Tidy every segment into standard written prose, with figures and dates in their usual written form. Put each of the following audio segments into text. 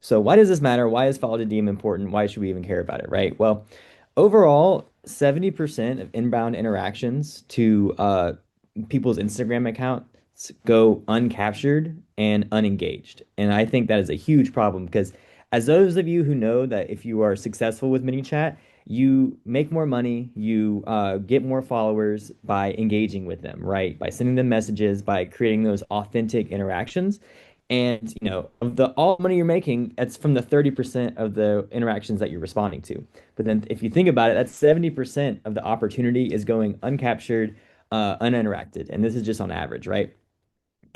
So why does this matter? Why is follow to DM important? Why should we even care about it, right? Well, overall, 70% of inbound interactions to people's Instagram accounts go uncaptured and unengaged. And I think that is a huge problem because as those of you who know that if you are successful with ManyChat, you make more money, you get more followers by engaging with them, right? By sending them messages, by creating those authentic interactions. And of the all money you're making, that's from the 30% of the interactions that you're responding to. But then if you think about it, that's 70% of the opportunity is going uncaptured, uninteracted. And this is just on average, right?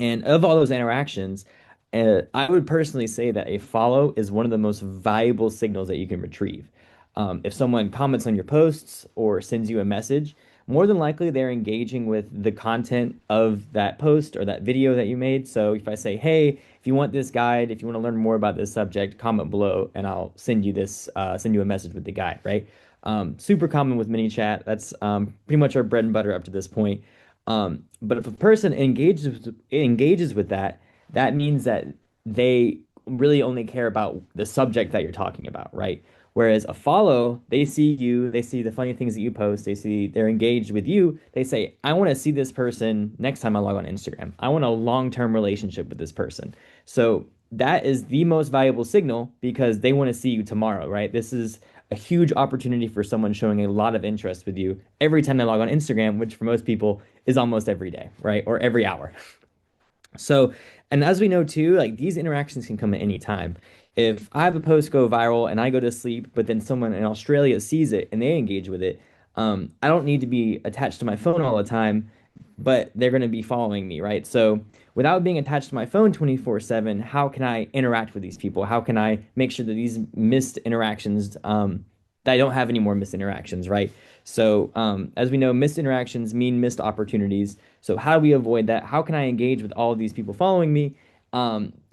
And of all those interactions, I would personally say that a follow is one of the most valuable signals that you can retrieve. If someone comments on your posts or sends you a message, more than likely they're engaging with the content of that post or that video that you made. So if I say, hey, if you want this guide, if you want to learn more about this subject, comment below and I'll send you a message with the guide, right? Super common with ManyChat. That's pretty much our bread and butter up to this point. But if a person engages with that, that means that they really only care about the subject that you're talking about, right? Whereas a follow, they see you, they see the funny things that you post, they're engaged with you. They say, I want to see this person next time I log on Instagram. I want a long-term relationship with this person. So that is the most valuable signal because they want to see you tomorrow, right? This is a huge opportunity for someone showing a lot of interest with you every time they log on Instagram, which for most people is almost every day, right? Or every hour. So, and as we know too, like these interactions can come at any time. If I have a post go viral and I go to sleep, but then someone in Australia sees it and they engage with it, I don't need to be attached to my phone all the time, but they're going to be following me, right? So, without being attached to my phone 24/7, how can I interact with these people? How can I make sure that these missed interactions, that I don't have any more missed interactions, right? So, as we know, missed interactions mean missed opportunities. So how do we avoid that? How can I engage with all of these people following me,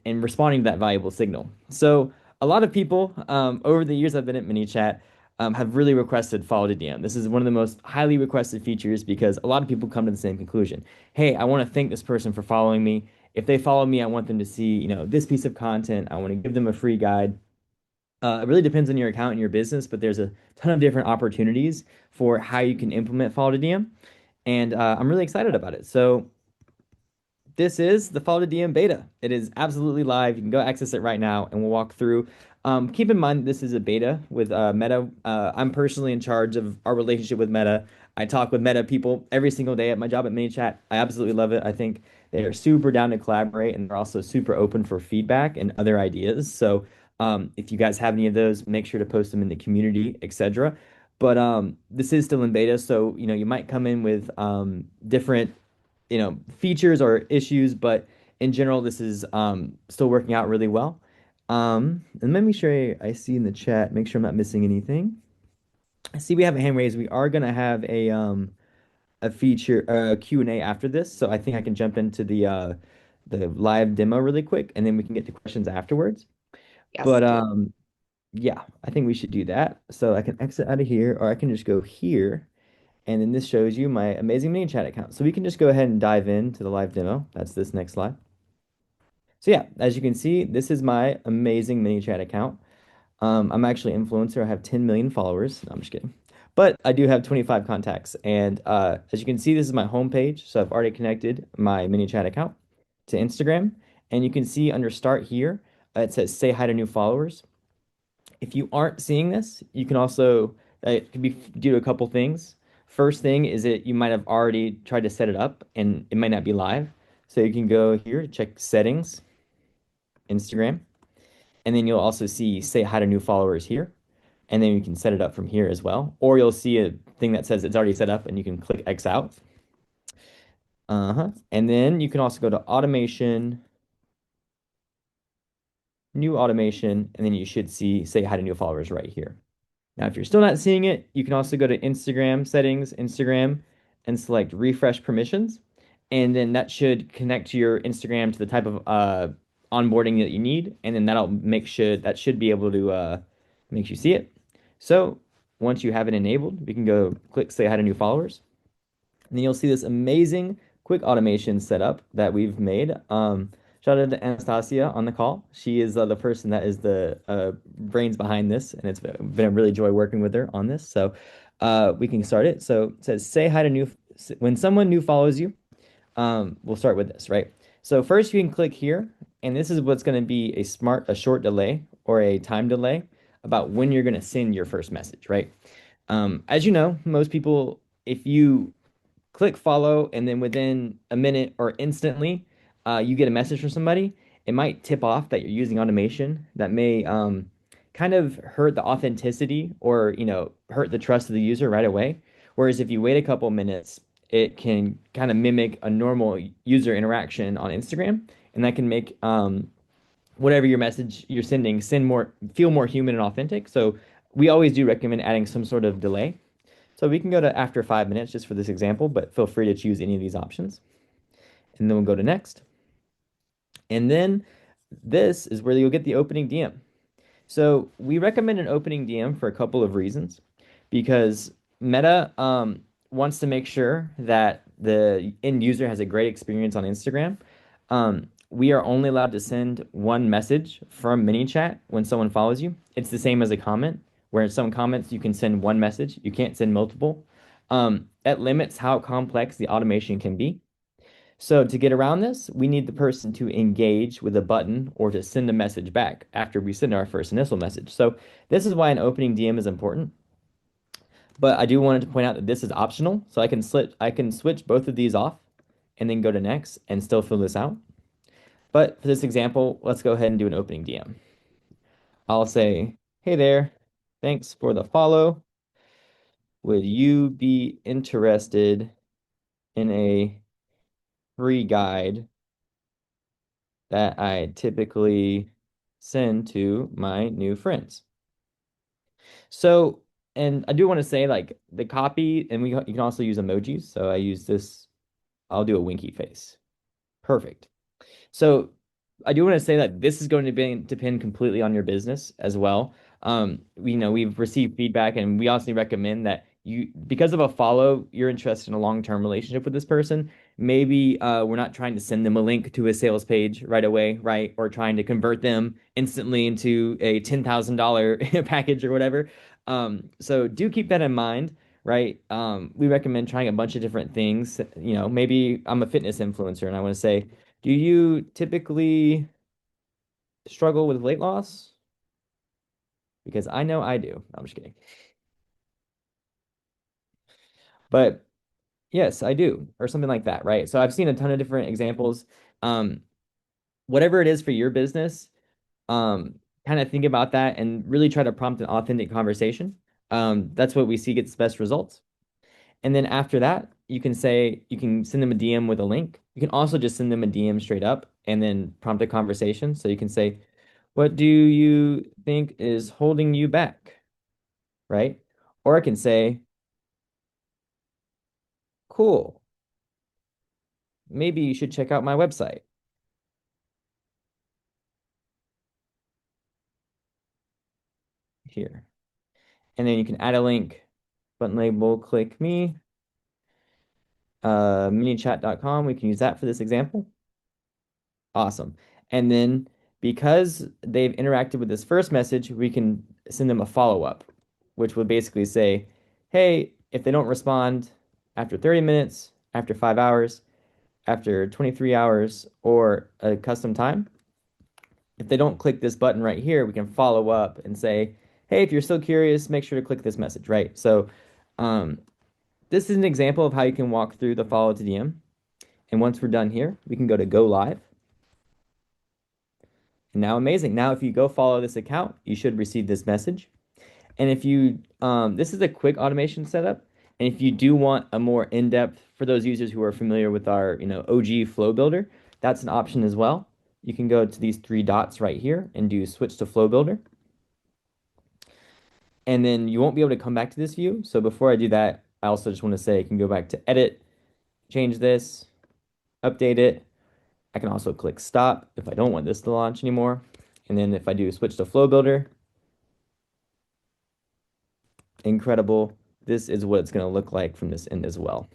and responding to that valuable signal? So a lot of people, over the years I've been at ManyChat, have really requested follow to DM. This is one of the most highly requested features because a lot of people come to the same conclusion. Hey, I want to thank this person for following me. If they follow me, I want them to see, this piece of content. I want to give them a free guide. It really depends on your account and your business, but there's a ton of different opportunities for how you can implement follow to DM, and I'm really excited about it. So this is the Follow to DM beta. It is absolutely live. You can go access it right now, and we'll walk through. Keep in mind this is a beta with Meta. I'm personally in charge of our relationship with Meta. I talk with Meta people every single day at my job at ManyChat. I absolutely love it. I think they are super down to collaborate, and they're also super open for feedback and other ideas. So if you guys have any of those, make sure to post them in the community, etc. But this is still in beta, so you might come in with different features or issues, but in general, this is still working out really well. And let me sure I see in the chat, make sure I'm not missing anything. I see we have a hand raised. We are gonna have a feature Q&A after this, so I think I can jump into the live demo really quick, and then we can get to questions afterwards. Yes, But please. yeah, I think we should do that. So I can exit out of here, or I can just go here. And then this shows you my amazing mini chat account. So we can just go ahead and dive into the live demo. That's this next slide. So yeah, as you can see, this is my amazing mini chat account. I'm actually an influencer. I have 10 million followers. No, I'm just kidding. But I do have 25 contacts. And as you can see, this is my homepage. So I've already connected my mini chat account to Instagram. And you can see under start here, it says say hi to new followers. If you aren't seeing this, you can also, it can be due to a couple things. First thing is that you might have already tried to set it up and it might not be live. So you can go here, check settings, Instagram, and then you'll also see say hi to new followers here. And then you can set it up from here as well. Or you'll see a thing that says it's already set up and you can click X out. And then you can also go to automation, new automation, and then you should see say hi to new followers right here. Now, if you're still not seeing it, you can also go to Instagram settings, Instagram, and select refresh permissions. And then that should connect to your Instagram to the type of onboarding that you need. And then that should be able to make you see it. So once you have it enabled, we can go click say hi to new followers. And then you'll see this amazing quick automation setup that we've made. Shout out to Anastasia on the call. She is the person that is the brains behind this, and it's been a really joy working with her on this. So we can start it. So it says, say hi to new, when someone new follows you, we'll start with this, right? So first you can click here, and this is what's going to be a short delay or a time delay about when you're going to send your first message, right? As you know, most people, if you click follow and then within a minute or instantly you get a message from somebody, it might tip off that you're using automation that may kind of hurt the authenticity or hurt the trust of the user right away. Whereas if you wait a couple minutes, it can kind of mimic a normal user interaction on Instagram, and that can make whatever your message you're sending send more feel more human and authentic. So we always do recommend adding some sort of delay. So we can go to after 5 minutes just for this example, but feel free to choose any of these options. And then we'll go to next. And then this is where you'll get the opening DM. So we recommend an opening DM for a couple of reasons, because Meta wants to make sure that the end user has a great experience on Instagram. We are only allowed to send one message from Manychat when someone follows you. It's the same as a comment, where in some comments you can send one message, you can't send multiple. That limits how complex the automation can be. So to get around this, we need the person to engage with a button or to send a message back after we send our first initial message. So this is why an opening DM is important. But I do wanted to point out that this is optional, so I can switch both of these off and then go to next and still fill this out. But for this example, let's go ahead and do an opening DM. I'll say, "Hey there, thanks for the follow. Would you be interested in a free guide that I typically send to my new friends?" So, and I do want to say, like, the copy, and you can also use emojis. So I use this, I'll do a winky face. Perfect. So I do want to say that this is going to depend completely on your business as well. We've received feedback, and we honestly recommend that because of a follow, you're interested in a long-term relationship with this person. Maybe we're not trying to send them a link to a sales page right away, right? Or trying to convert them instantly into a $10,000 package or whatever. So do keep that in mind, right? We recommend trying a bunch of different things. Maybe I'm a fitness influencer and I want to say, do you typically struggle with weight loss? Because I know I do. No, I'm just kidding. But yes, I do, or something like that, right? So I've seen a ton of different examples. Um, Whatever it is for your business, kind of think about that and really try to prompt an authentic conversation. That's what we see gets the best results. And then after that, you can send them a DM with a link. You can also just send them a DM straight up and then prompt a conversation. So you can say, "What do you think is holding you back?" Right? Or I can say, "Cool, maybe you should check out my website here." And then you can add a link, button label, click me, manychat.com. We can use that for this example. Awesome. And then because they've interacted with this first message, we can send them a follow-up, which would basically say, "Hey, if they don't respond after 30 minutes, after 5 hours, after 23 hours, or a custom time, if they don't click this button right here, we can follow up and say, hey, if you're still curious, make sure to click this message," right? So um, this is an example of how you can walk through the follow to DM. And once we're done here, we can go to go live. And now, amazing. Now, if you go follow this account, you should receive this message. And if you, this is a quick automation setup. And if you do want a more in-depth, for those users who are familiar with our, OG flow builder, that's an option as well. You can go to these three dots right here and do switch to flow builder. And then you won't be able to come back to this view. So before I do that, I also just want to say I can go back to edit, change this, update it. I can also click stop if I don't want this to launch anymore. And then if I do switch to flow builder, incredible. This is what it's going to look like from this end as well.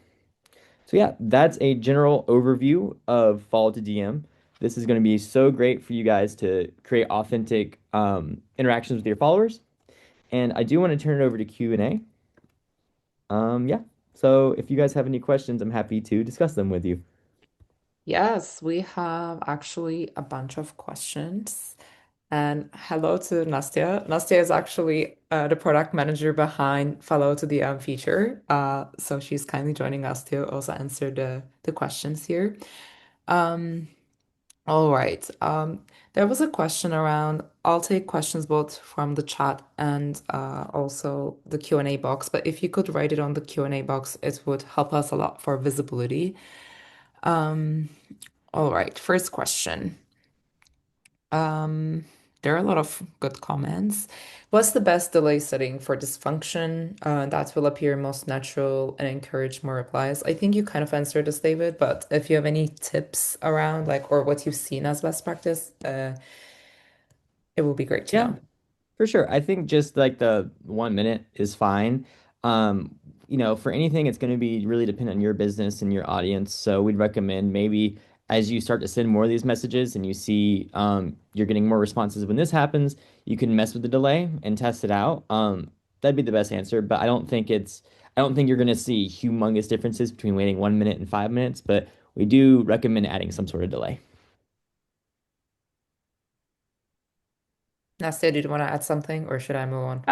So yeah, that's a general overview of follow to DM. This is going to be so great for you guys to create authentic interactions with your followers. And I do want to turn it over to Q&A. Yeah. So if you guys have any questions, I'm happy to discuss them with you. Yes, we have actually a bunch of questions. And hello to Nastya. Nastya is actually the product manager behind Follow to the feature. So she's kindly joining us to also answer the questions here. Um, all right. There was a question around, I'll take questions both from the chat and also the Q&A box, but if you could write it on the Q&A box, it would help us a lot for visibility. Um, all right, first question. Um, there are a lot of good comments. What's the best delay setting for this function that will appear most natural and encourage more replies? I think you kind of answered this, David, but if you have any tips around like or what you've seen as best practice, it will be great to Yeah. know. For sure. I think just like the 1 minute is fine. For anything, it's going to be really dependent on your business and your audience. So we'd recommend maybe as you start to send more of these messages and you see you're getting more responses when this happens, you can mess with the delay and test it out. That'd be the best answer. But I don't think you're going to see humongous differences between waiting 1 minute and 5 minutes. But we do recommend adding some sort of delay. Nastia, did you want to add something or should I move on?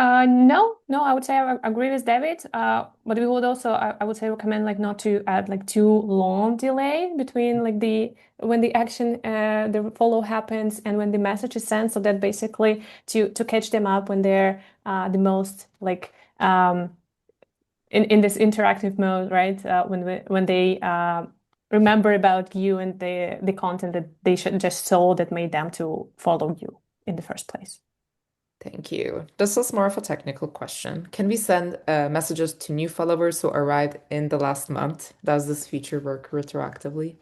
No, I would say I agree with David. But we would also, I would say, recommend like not to add like too long delay between like the when the action, the follow happens and when the message is sent, so that basically to catch them up when they're the most like in this interactive mode, right? When they remember about you and the content that they should just saw that made them to follow you in the first place. Thank you. This is more of a technical question. Can we send messages to new followers who arrived in the last month? Does this feature work retroactively?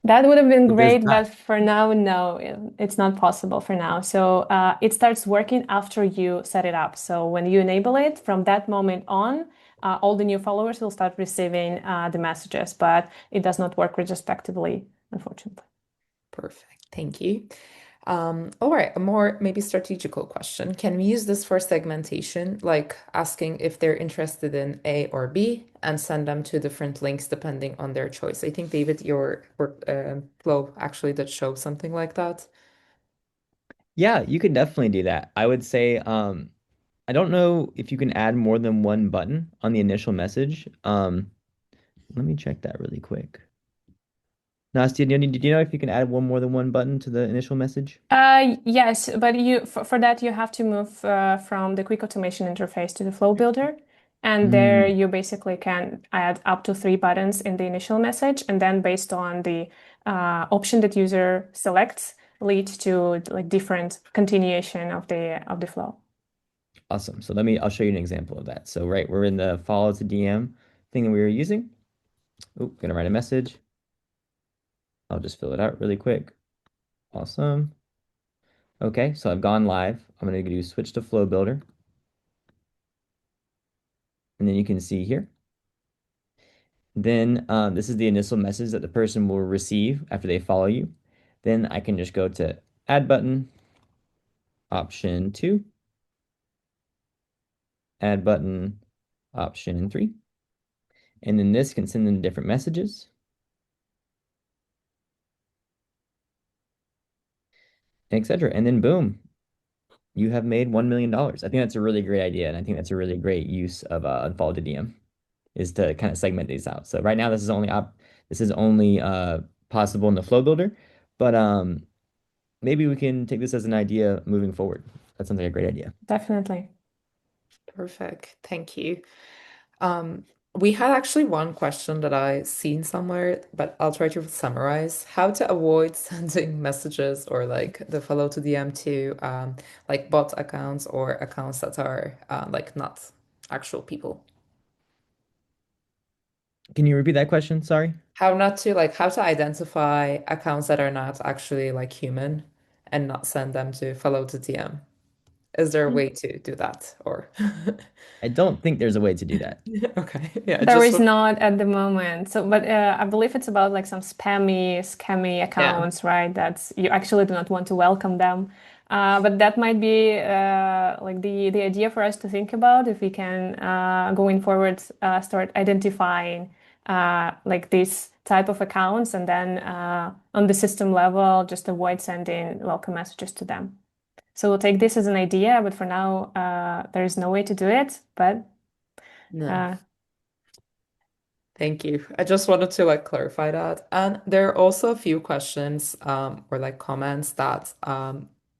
That would have been It does great, not. but for now, no, it's not possible for now. So it starts working after you set it up. So when you enable it, from that moment on, all the new followers will start receiving the messages, but it does not work retrospectively, unfortunately. Perfect. Thank you. All right, a more maybe strategical question. Can we use this for segmentation, like asking if they're interested in A or B and send them to different links depending on their choice? I think, David, your flow actually did show something like that. Yeah, you can definitely do that. I would say, I don't know if you can add more than one button on the initial message. Let me check that really quick. Nastia, do you know if you can add one more than one button to the initial message? Yes, but for that you have to move from the quick automation interface to the flow builder. And there Mm, you basically can add up to 3 buttons in the initial message. And then based on the option that user selects, lead to like different continuation of the flow. awesome. So I'll show you an example of that. So right, we're in the follow to DM thing that we were using. Oh, gonna write a message. I'll just fill it out really quick. Awesome. Okay, so I've gone live. I'm gonna do switch to flow builder. And then you can see here. Then this is the initial message that the person will receive after they follow you. Then I can just go to add button, option 2, add button, option 3. And then this can send them different messages, etc. And then boom, you have made $1 million. I think that's a really great idea. And I think that's a really great use of unfollowed to DM is to kind of segment these out. So right now this is only possible in the flow builder, but maybe we can take this as an idea moving forward. That sounds like a great idea. Definitely. Perfect. Thank you. Um, we had actually one question that I seen somewhere, but I'll try to summarize how to avoid sending messages or like the follow to DM to like bot accounts or accounts that are like not actual people. Can you repeat that question? Sorry. How not to like how to identify accounts that are not actually like human and not send them to follow to DM. Is there a way to do that? Or I don't think there's a way to do that. okay, yeah, There just is not at the moment. So, but I believe it's about like some scammy yeah. accounts, right? That's you actually do not want to welcome them. But that might be like the idea for us to think about if we can going forward start identifying like this type of accounts and then on the system level just avoid sending welcome messages to them. So we'll take this as an idea, but for now there is no way to do it. But No. uh, Thank you. I just wanted to like clarify that. And there are also a few questions or like comments that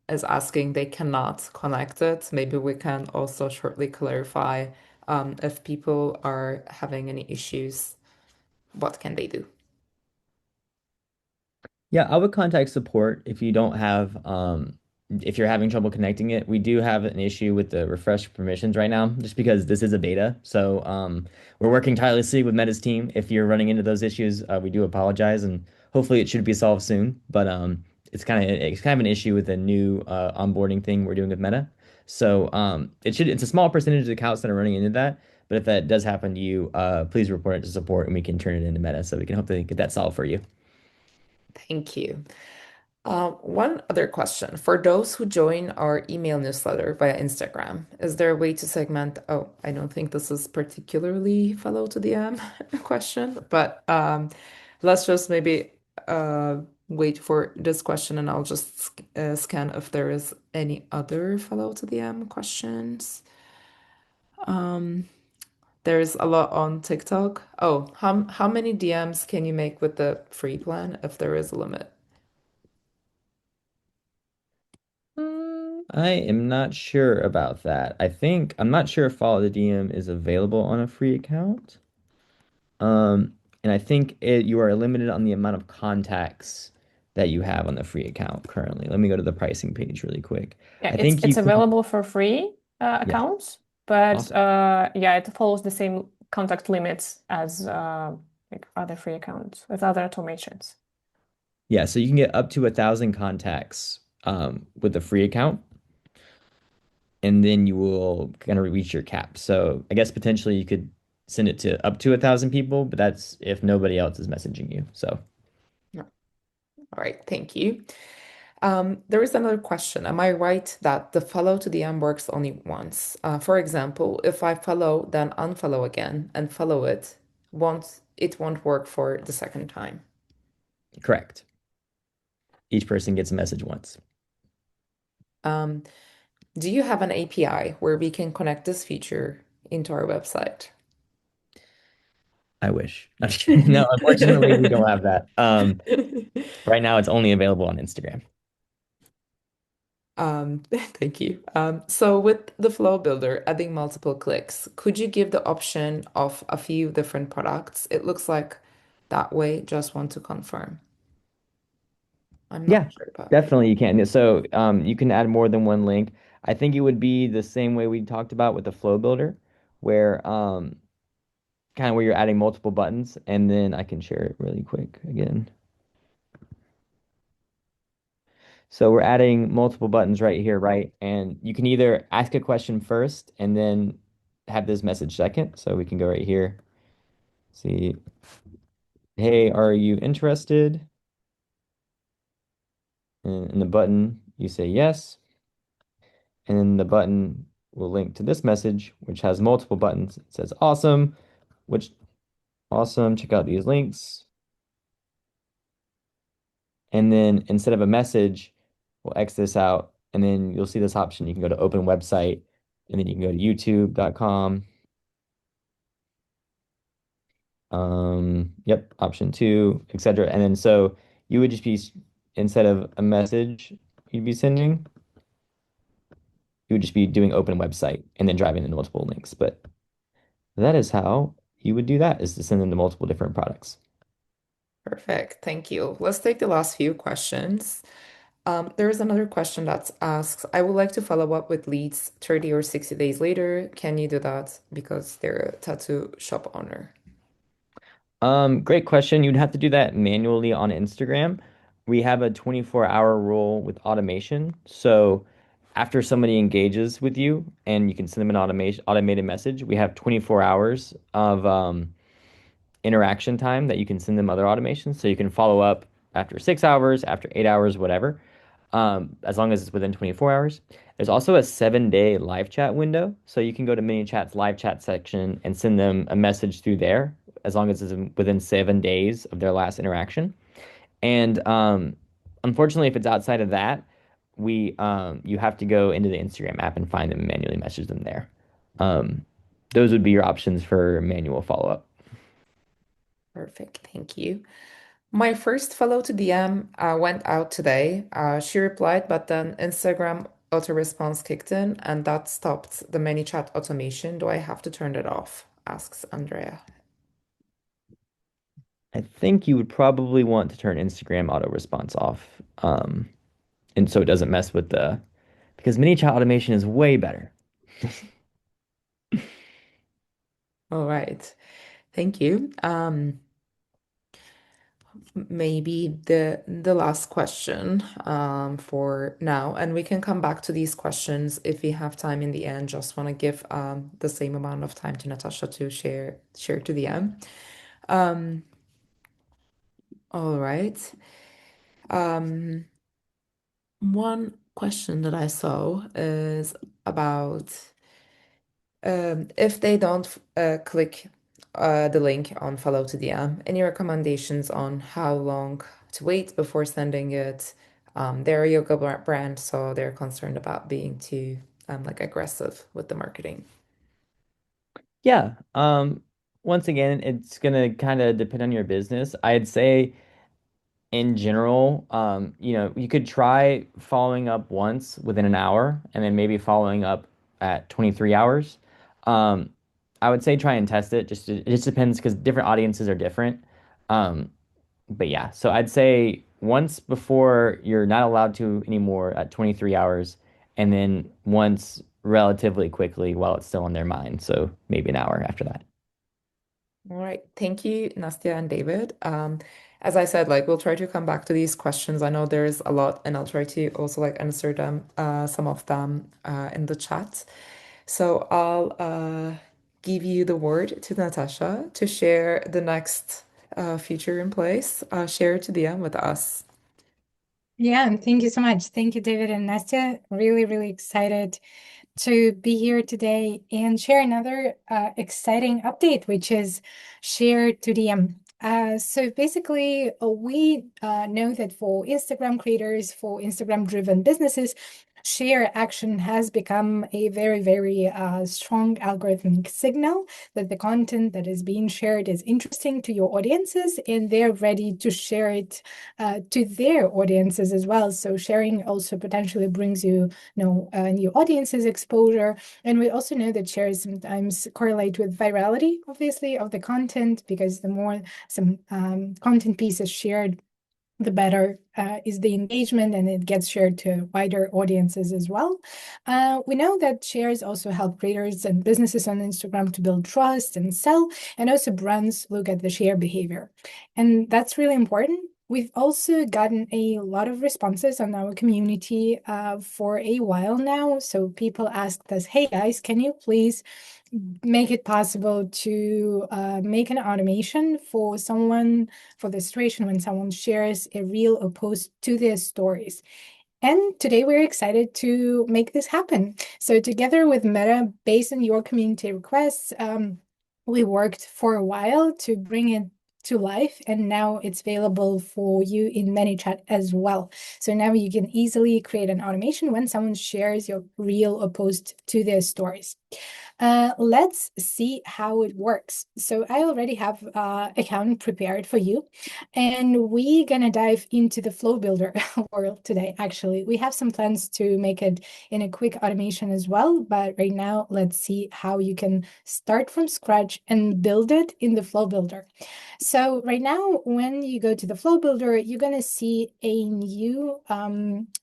is asking they cannot connect it. Maybe we can also shortly clarify if people are having any issues, what can they do? Yeah, I would contact support if you don't have if you're having trouble connecting it. We do have an issue with the refresh permissions right now, just because this is a beta. So we're working tirelessly with Meta's team. If you're running into those issues, we do apologize, and hopefully it should be solved soon. But it's kind of an issue with a new onboarding thing we're doing with Meta. So it's a small percentage of accounts that are running into that. But if that does happen to you, please report it to support, and we can turn it into Meta so we can hopefully get that solved for you. Thank you. One other question. For those who join our email newsletter via Instagram, is there a way to segment? Oh, I don't think this is particularly follow to the M question, but let's just maybe uh, wait for this question and I'll just scan if there is any other follow to the M questions. Um, there's a lot on TikTok. Oh, how many DMs can you make with the free plan if there is a limit? I am not sure about that. I'm not sure if Follow the DM is available on a free account. And I think you are limited on the amount of contacts that you have on the free account currently. Let me go to the pricing page really quick. yeah, I it's think you it's can, available for free yeah, accounts, but awesome. yeah, it follows the same contact limits as like other free accounts with other automations. Yeah, so you can get up to 1,000 contacts with a free account, and then you will kind of reach your cap. So I guess potentially you could send it to up to 1,000 people, but that's if nobody else is messaging you. So. No. All right, thank you. There is another question. Am I right that the follow to the end works only once? For example, if I follow, then unfollow again and follow it, it won't work for the second time. Correct. Each person gets a message once. Um, do you have an API where we can connect this feature into our website? I wish. No, unfortunately, we don't have that. Right now, it's only available on Instagram. Thank you. So with the flow builder, adding multiple clicks, could you give the option of a few different products? It looks like that way. Just want to confirm. I'm Yeah, not sure about. definitely you can. So you can add more than one link. I think it would be the same way we talked about with the flow builder, where kind of where you're adding multiple buttons, and then I can share it really quick again. So we're adding multiple buttons right here, right? And you can either ask a question first and then have this message second. So we can go right here. See, hey, are you interested? And in the button, you say yes. And then the button will link to this message, which has multiple buttons. It says awesome, which awesome. Check out these links. And then instead of a message, we'll X this out. And then you'll see this option. You can go to open website, and then you can go to youtube.com. Yep, option two, etc. And then so you would just be, instead of a message you'd be sending, you would just be doing open website and then driving into multiple links. But that is how you would do that, is to send them to multiple different products. Perfect. Thank you. Let's take the last few questions. There is another question that asks, I would like to follow up with leads 30 or 60 days later. Can you do that? Because they're a tattoo shop owner. Great question. You'd have to do that manually on Instagram. We have a 24-hour rule with automation. So after somebody engages with you and you can send them an automated message, we have 24 hours of interaction time that you can send them other automations. So you can follow up after 6 hours, after 8 hours, whatever, as long as it's within 24 hours. There's also a 7-day live chat window. So you can go to Manychat's live chat section and send them a message through there as long as it's within 7 days of their last interaction. And unfortunately, if it's outside of that, we you have to go into the Instagram app and find them and manually message them there. Um, those would be your options for manual follow-up. Perfect. Thank you. My first follow to DM went out today. She replied, but then Instagram auto response kicked in and that stopped the ManyChat automation. Do I have to turn it off? Asks Andrea. I think you would probably want to turn Instagram auto response off, and so it doesn't mess with the because mini chat automation is way better. All right. Thank you. Maybe the last question for now, and we can come back to these questions if we have time in the end. Just want to give the same amount of time to Natasha to share to the end. Um, all right. Um, One question that I saw is about if they don't click the link on follow to DM, any recommendations on how long to wait before sending it? They're a yoga brand, so they're concerned about being too like aggressive with the marketing. Yeah. Once again, it's gonna kind of depend on your business. I'd say in general, you could try following up once within an hour and then maybe following up at 23 hours. Um, I would say try and test it. It just depends because different audiences are different. Um, but yeah, so I'd say once before you're not allowed to anymore at 23 hours, and then once relatively quickly while it's still on their mind. So maybe an hour after that. All right. Thank you, Nastya and David. As I said, like we'll try to come back to these questions. I know there's a lot, and I'll try to also like answer them, some of them, in the chat. So I'll give you the word to Natasha to share the next feature in place. Share to the end with us. Yeah, and thank you so much. Thank you, David and Nastya. Really, really excited to be here today and share another exciting update, which is share to DM. So basically, we know that for Instagram creators, for Instagram-driven businesses, share action has become a very, very strong algorithmic signal that the content that is being shared is interesting to your audiences and they're ready to share it to their audiences as well. So sharing also potentially brings you new audiences exposure. And we also know that shares sometimes correlate with virality, obviously, of the content, because the more some content piece is shared, the better is the engagement and it gets shared to wider audiences as well. We know that shares also help creators and businesses on Instagram to build trust and sell, and also brands look at the share behavior. And that's really important. We've also gotten a lot of responses on our community for a while now. So people asked us, hey guys, can you please make it possible to make an automation for someone, for the situation when someone shares a reel or post to their stories. And today we're excited to make this happen. So together with Meta, based on your community requests, we worked for a while to bring it to life, and now it's available for you in ManyChat as well. So now you can easily create an automation when someone shares your reel or post to their stories. Let's see how it works. So I already have account prepared for you, and we're gonna dive into the flow builder world today. Actually, we have some plans to make it in a quick automation as well, but right now let's see how you can start from scratch and build it in the flow builder. So right now, when you go to the flow builder, you're gonna see a new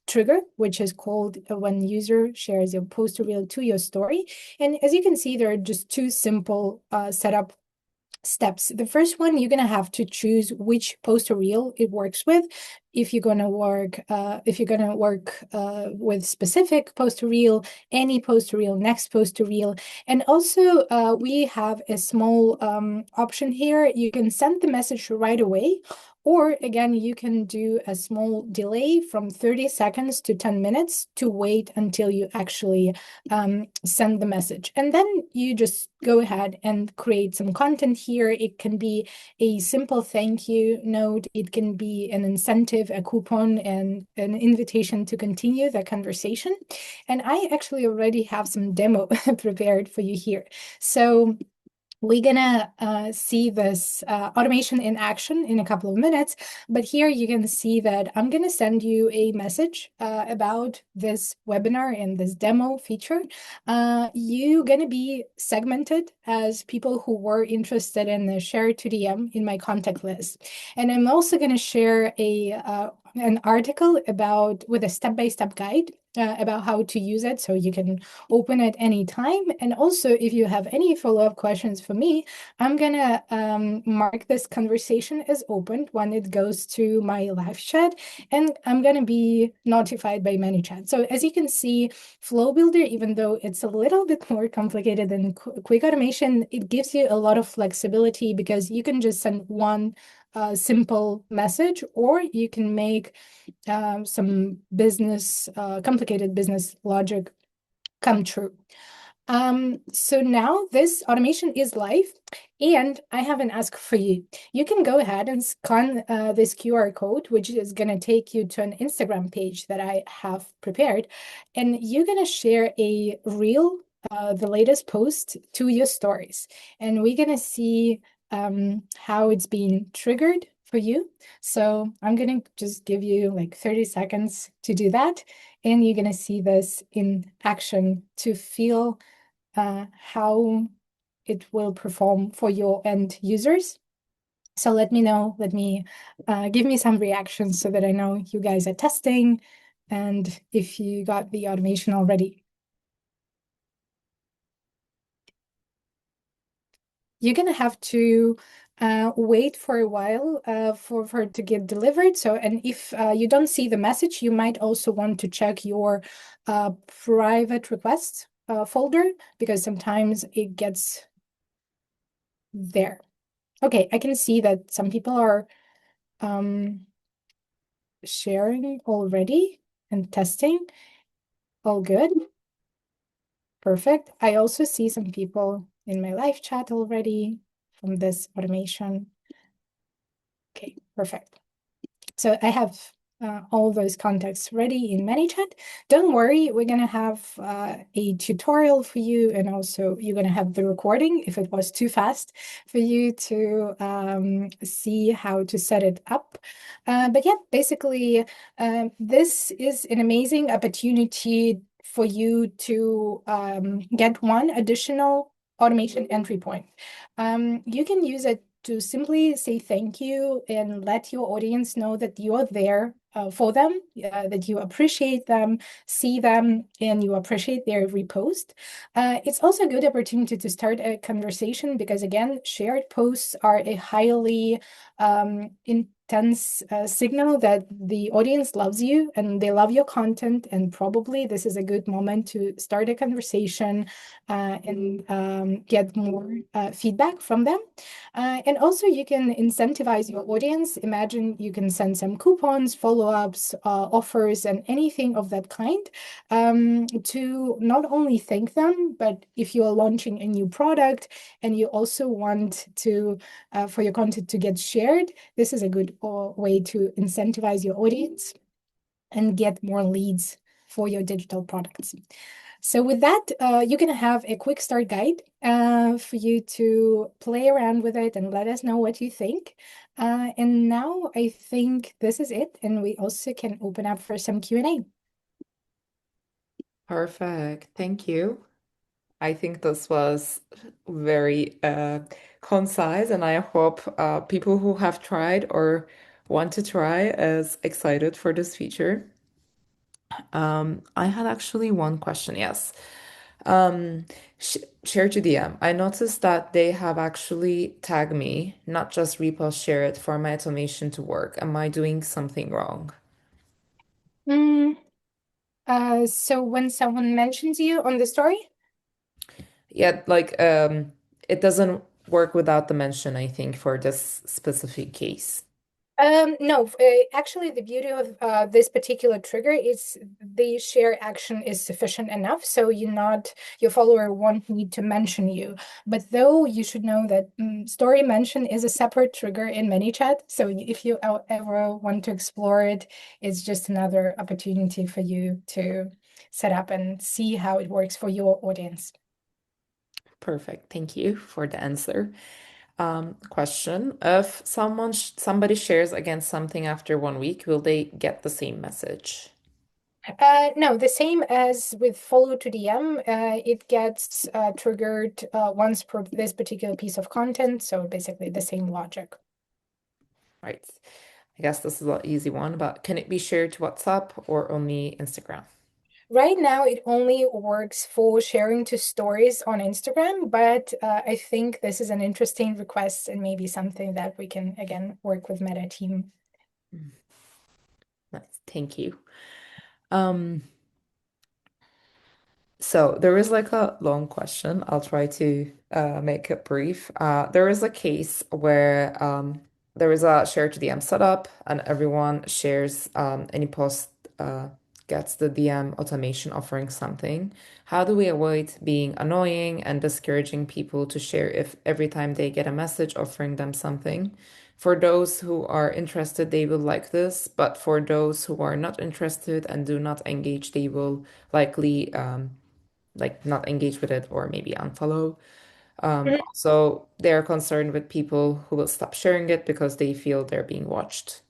trigger, which is called when user shares your post or reel to your story. And as you can see, there are just two simple setup steps. The first one, you're gonna have to choose which poster reel it works with. If you're gonna work with specific poster reel, any poster reel, next poster reel, and also we have a small option here. You can send the message right away, or again, you can do a small delay from 30 seconds to 10 minutes to wait until you actually send the message. And then you just go ahead and create some content here. It can be a simple thank you note. It can be an incentive, a coupon, and an invitation to continue the conversation. And I actually already have some demo prepared for you here. So we're gonna see this automation in action in a couple of minutes, but here you can see that I'm gonna send you a message about this webinar and this demo feature. You're gonna be segmented as people who were interested in the share to DM in my contact list. And I'm also gonna share an article with a step-by-step guide about how to use it, so you can open at any time. And also, if you have any follow-up questions for me, I'm gonna mark this conversation as opened when it goes to my live chat, and I'm gonna be notified by Manychat. So as you can see, Flow Builder, even though it's a little bit more complicated than Quick Automation, it gives you a lot of flexibility because you can just send one simple message, or you can make some complicated business logic come true. So now this automation is live, and I have an ask for you. You can go ahead and scan this QR code, which is going to take you to an Instagram page that I have prepared, and you're going to share a reel, the latest post, to your stories, and we're going to see how it's being triggered for you. So I'm going to just give you like 30 seconds to do that, and you're going to see this in action to feel how it will perform for your end users. So let me know, give me some reactions so that I know you guys are testing and if you got the automation already. You're gonna have to wait for a while for it to get delivered. So, and if you don't see the message, you might also want to check your private requests folder, because sometimes it gets there. Okay, I can see that some people are sharing already and testing. All good. Perfect. I also see some people in my live chat already from this automation. Okay, perfect. So I have all those contacts ready in Manychat. Don't worry, we're gonna have a tutorial for you, and also you're gonna have the recording if it was too fast for you to see how to set it up. But yeah, basically, this is an amazing opportunity for you to get one additional automation entry point. You can use it to simply say thank you and let your audience know that you are there for them, that you appreciate them, see them, and you appreciate their repost. It's also a good opportunity to start a conversation because, again, shared posts are a highly intense signal that the audience loves you and they love your content, and probably this is a good moment to start a conversation and get more feedback from them. And also you can incentivize your audience. Imagine you can send some coupons, follow-ups, offers, and anything of that kind to not only thank them, but if you are launching a new product and you also want to for your content to get shared, this is a good way to incentivize your audience and get more leads for your digital products. So with that, you're going to have a quick start guide for you to play around with it and let us know what you think. And now I think this is it, and we also can open up for some Q&A. Perfect. Thank you. I think this was very concise, and I hope people who have tried or want to try is excited for this feature. I had actually one question, yes. Um, sh Share to DM. I noticed that they have actually tagged me, not just repost share it for my automation to work. Am I doing something wrong? Mm, so when someone mentions you on the story, Yeah, it doesn't work without the mention, I think, for this specific case. no, actually, the beauty of this particular trigger is the share action is sufficient enough, so your follower won't need to mention you. But though you should know that story mention is a separate trigger in ManyChat, so if you ever want to explore it, it's just another opportunity for you to set up and see how it works for your audience. Perfect. Thank you for the answer. Question. If somebody shares against something after 1 week, will they get the same message? No, the same as with follow to DM, it gets triggered once per this particular piece of content, so basically the same logic. Right. I guess this is an easy one, but can it be shared to WhatsApp or only Instagram? Right now, it only works for sharing to stories on Instagram, but I think this is an interesting request and maybe something that we can, again, work with Meta team. Mm, nice. Thank you. Um, So there is like a long question. I'll try to make it brief. There is a case where there is a share to DM setup and everyone shares any post gets the DM automation offering something. How do we avoid being annoying and discouraging people to share if every time they get a message offering them something? For those who are interested, they will like this, but for those who are not interested and do not engage, they will likely not engage with it or maybe unfollow. Also, they're concerned with people who will stop sharing it because they feel they're being watched.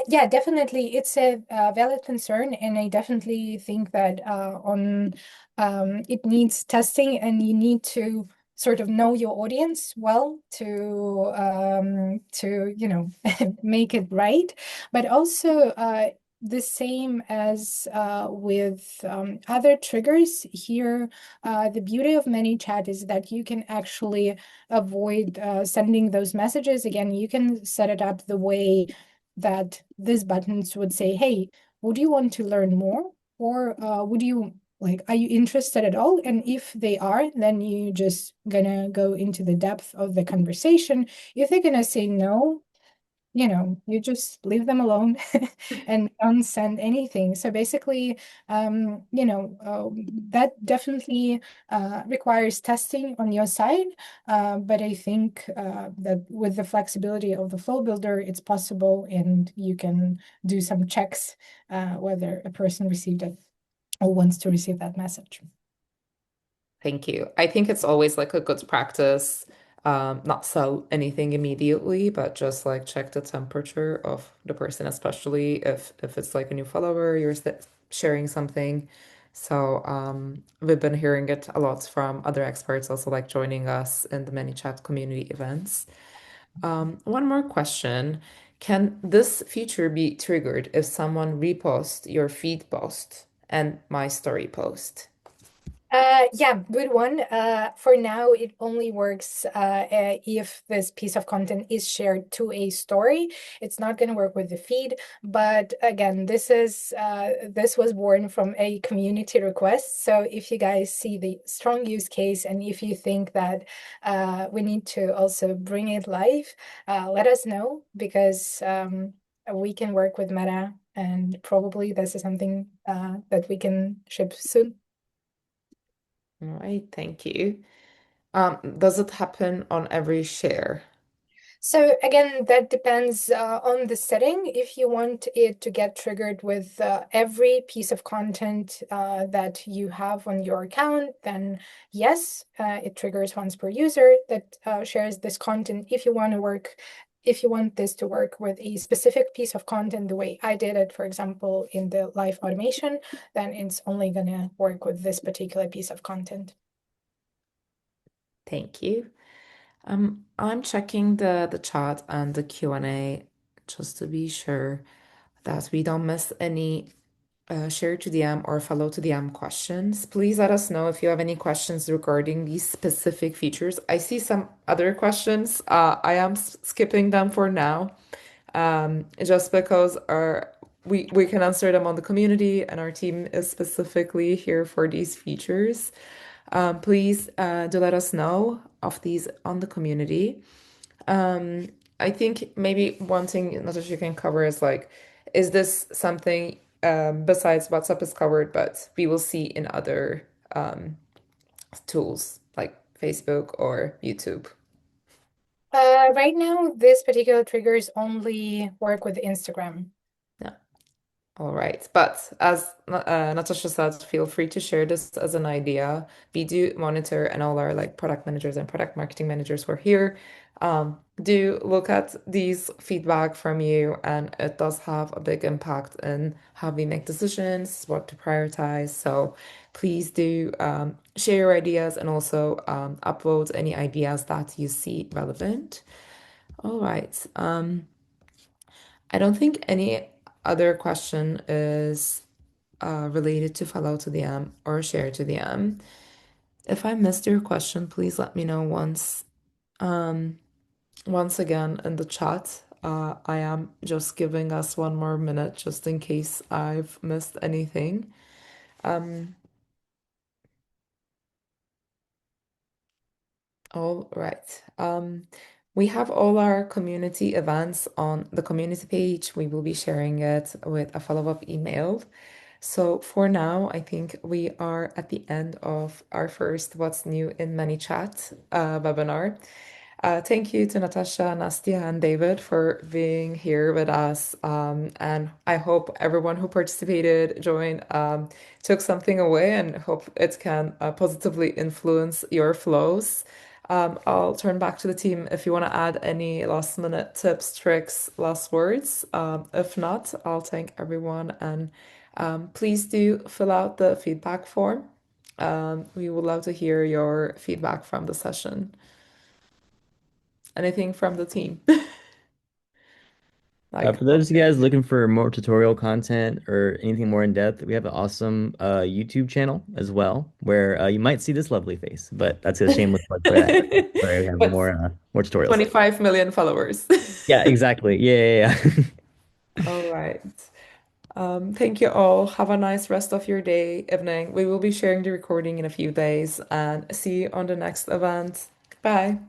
Yeah, definitely. It's a valid concern, and I definitely think that on it needs testing, and you need to sort of know your audience well to make it right. But also the same as with other triggers here, the beauty of ManyChat is that you can actually avoid sending those messages. Again, you can set it up the way that these buttons would say, hey, would you want to learn more? Or would you are you interested at all? And if they are, then you just gonna go into the depth of the conversation. If they're gonna say no, you just leave them alone and don't send anything. So basically, that definitely requires testing on your side. But I think that with the flexibility of the flow builder, it's possible, and you can do some checks whether a person received it or wants to receive that message. Thank you. I think it's always like a good practice, not sell anything immediately, but just like check the temperature of the person, especially if it's like a new follower, sharing something. So we've been hearing it a lot from other experts also like joining us in the ManyChat community events. One more question. Can this feature be triggered if someone reposts your feed post and my story post? Yeah, good one. For now, it only works if this piece of content is shared to a story. It's not going to work with the feed. But again, this was born from a community request. So if you guys see the strong use case, and if you think that we need to also bring it live, let us know, because we can work with Meta, and probably this is something that we can ship soon. All right, thank you. Does it happen on every share? So again, that depends on the setting. If you want it to get triggered with every piece of content that you have on your account, then yes, it triggers once per user that shares this content. If you want this to work with a specific piece of content, the way I did it, for example, in the live automation, then it's only gonna work with this particular piece of content. Thank you. I'm checking the chat and the Q&A just to be sure that we don't miss any share to DM or follow to DM questions. Please let us know if you have any questions regarding these specific features. I see some other questions. I am skipping them for now, just because we can answer them on the community, and our team is specifically here for these features. Please do let us know of these on the community. Um, I think maybe one thing Natasha can cover is like, is this something besides WhatsApp is covered, but we will see in other tools like Facebook or YouTube? Right now, this particular triggers only work with Instagram. Yeah. All right. But as Natasha said, feel free to share this as an idea. We do monitor, and all our like product managers and product marketing managers who are here do look at these feedback from you, and it does have a big impact in how we make decisions, what to prioritize. So please do share your ideas, and also upvote any ideas that you see relevant. All right. I don't think any other question is related to follow to the M or share to the M. If I missed your question, please let me know um, once again in the chat. I am just giving us one more minute just in case I've missed anything. Um, all right. We have all our community events on the community page. We will be sharing it with a follow-up email. So for now, I think we are at the end of our first What's New in Manychat webinar. Thank you to Natasha, Nastia, and David for being here with us. And I hope everyone who participated, joined, took something away, and hope it can positively influence your flows. I'll turn back to the team if you want to add any last minute tips, tricks, last words. If not, I'll thank everyone, and please do fill out the feedback form. We would love to hear your feedback from the session. Anything from the team? Like, For those of you guys looking for more tutorial content or anything more in depth, we have an awesome YouTube channel as well, where you might see this lovely face, but that's a shameless plug for that, where we have but more tutorials. 25 million followers. Yeah, exactly. Yeah. All right. Thank you all. Have a nice rest of your day, evening. We will be sharing the recording in a few days, and see you on the next event. Bye.